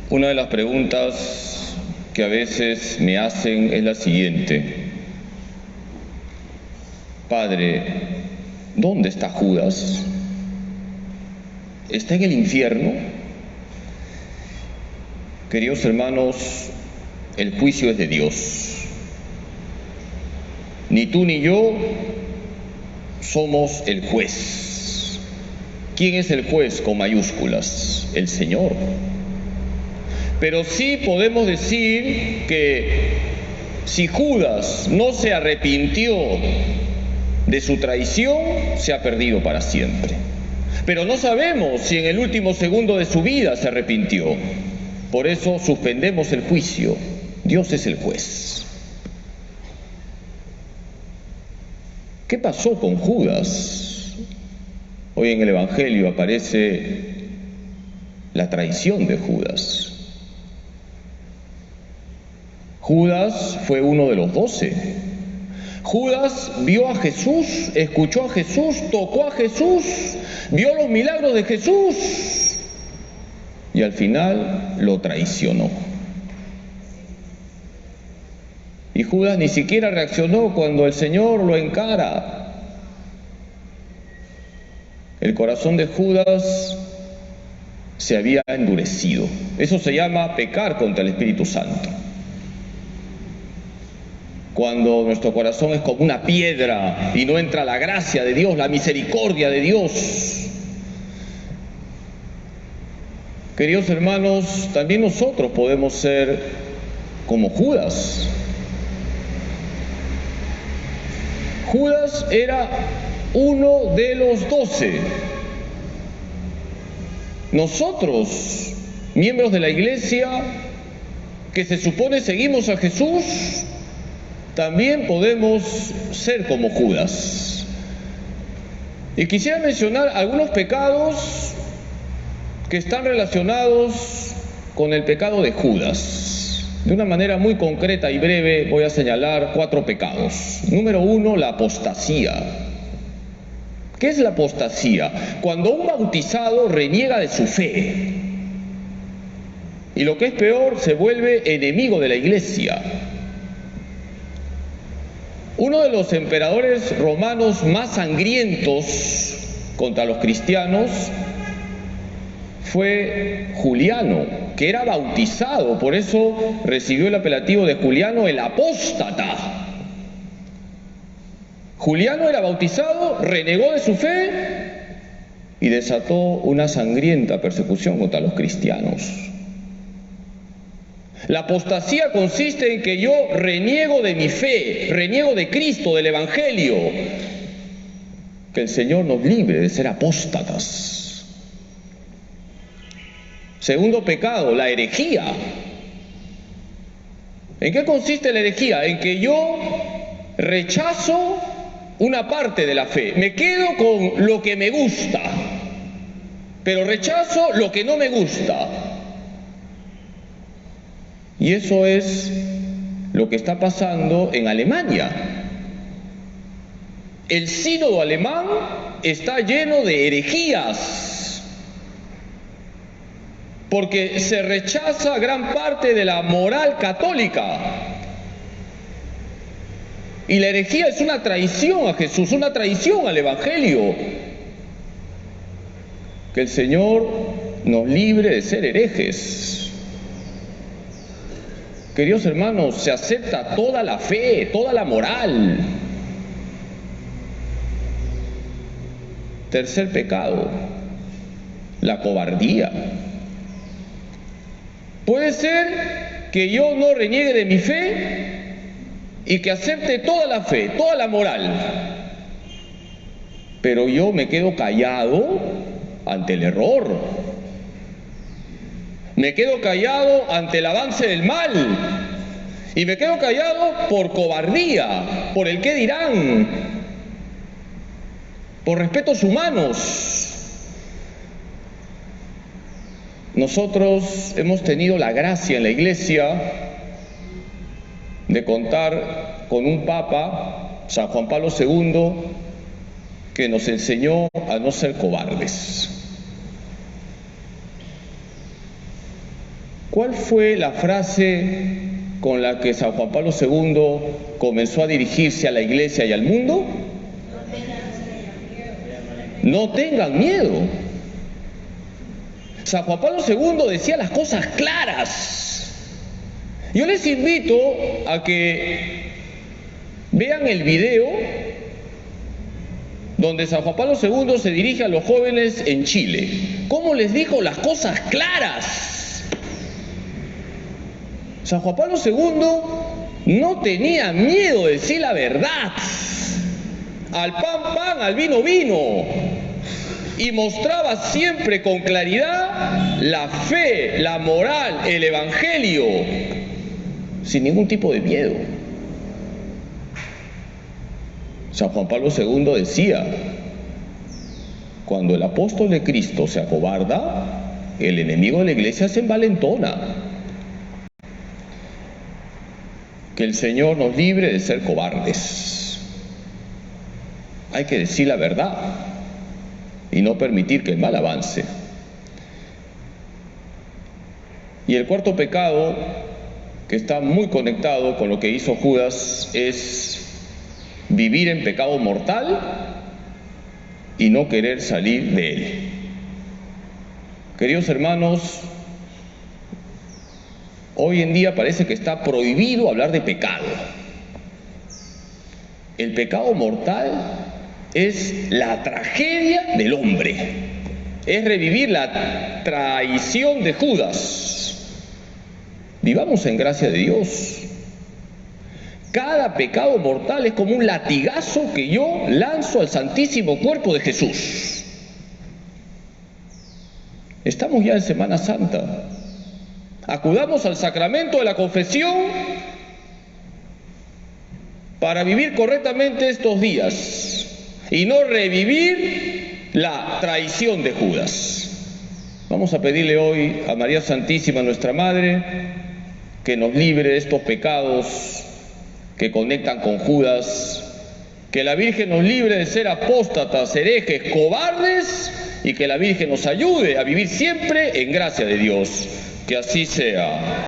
Una de las preguntas que a veces me hacen es la siguiente: Padre, ¿dónde está Judas? ¿Está en el infierno? Queridos hermanos, el juicio es de Dios. Ni tú ni yo somos el juez. ¿Quién es el juez con mayúsculas? El Señor. Pero sí podemos decir que si Judas no se arrepintió de su traición, se ha perdido para siempre. Pero no sabemos si en el último segundo de su vida se arrepintió. Por eso suspendemos el juicio. Dios es el juez. ¿Qué pasó con Judas? Hoy en el Evangelio aparece la traición de Judas. Judas fue uno de los 12. Judas vio a Jesús, escuchó a Jesús, tocó a Jesús, vio los milagros de Jesús y al final lo traicionó. Y Judas ni siquiera reaccionó cuando el Señor lo encara. El corazón de Judas se había endurecido. Eso se llama pecar contra el Espíritu Santo. Cuando nuestro corazón es como una piedra y no entra la gracia de Dios, la misericordia de Dios. Queridos hermanos, también nosotros podemos ser como Judas. Judas era uno de los 12. Nosotros, miembros de la iglesia, que se supone seguimos a Jesús, también podemos ser como Judas. Y quisiera mencionar algunos pecados que están relacionados con el pecado de Judas. De una manera muy concreta y breve voy a señalar 4 pecados. Número 1, la apostasía. ¿Qué es la apostasía? Cuando un bautizado reniega de su fe. Y lo que es peor, se vuelve enemigo de la iglesia. Uno de los emperadores romanos más sangrientos contra los cristianos fue Juliano, que era bautizado, por eso recibió el apelativo de Juliano el apóstata. Juliano era bautizado, renegó de su fe y desató una sangrienta persecución contra los cristianos. La apostasía consiste en que yo reniego de mi fe, reniego de Cristo, del Evangelio. Que el Señor nos libre de ser apóstatas. Segundo pecado, la herejía. ¿En qué consiste la herejía? En que yo rechazo una parte de la fe. Me quedo con lo que me gusta, pero rechazo lo que no me gusta. Y eso es lo que está pasando en Alemania. El sínodo alemán está lleno de herejías, porque se rechaza gran parte de la moral católica. Y la herejía es una traición a Jesús, una traición al Evangelio. Que el Señor nos libre de ser herejes. Queridos hermanos, se acepta toda la fe, toda la moral. Tercer pecado, la cobardía. Puede ser que yo no reniegue de mi fe y que acepte toda la fe, toda la moral, pero yo me quedo callado ante el error. Me quedo callado ante el avance del mal. Y me quedo callado por cobardía, por el qué dirán, por respetos humanos. Nosotros hemos tenido la gracia en la iglesia de contar con un Papa, San Juan Pablo II, que nos enseñó a no ser cobardes. ¿Cuál fue la frase con la que San Juan Pablo II comenzó a dirigirse a la iglesia y al mundo? No tengan miedo. San Juan Pablo II decía las cosas claras. Yo les invito a que vean el video donde San Juan Pablo II se dirige a los jóvenes en Chile. ¿Cómo les dijo las cosas claras? San Juan Pablo II no tenía miedo de decir la verdad. Al pan, pan, al vino, vino. Y mostraba siempre con claridad la fe, la moral, el evangelio, sin ningún tipo de miedo. San Juan Pablo II decía: cuando el apóstol de Cristo se acobarda, el enemigo de la iglesia se envalentona. Que el Señor nos libre de ser cobardes. Hay que decir la verdad y no permitir que el mal avance. Y el cuarto pecado, que está muy conectado con lo que hizo Judas, es vivir en pecado mortal y no querer salir de él. Queridos hermanos, hoy en día parece que está prohibido hablar de pecado. El pecado mortal es la tragedia del hombre. Es revivir la traición de Judas. Vivamos en gracia de Dios. Cada pecado mortal es como un latigazo que yo lanzo al santísimo cuerpo de Jesús. Estamos ya en Semana Santa. Acudamos al sacramento de la confesión para vivir correctamente estos días y no revivir la traición de Judas. Vamos a pedirle hoy a María Santísima, nuestra Madre, que nos libre de estos pecados que conectan con Judas, que la Virgen nos libre de ser apóstatas, herejes, cobardes, y que la Virgen nos ayude a vivir siempre en gracia de Dios. Que así sea.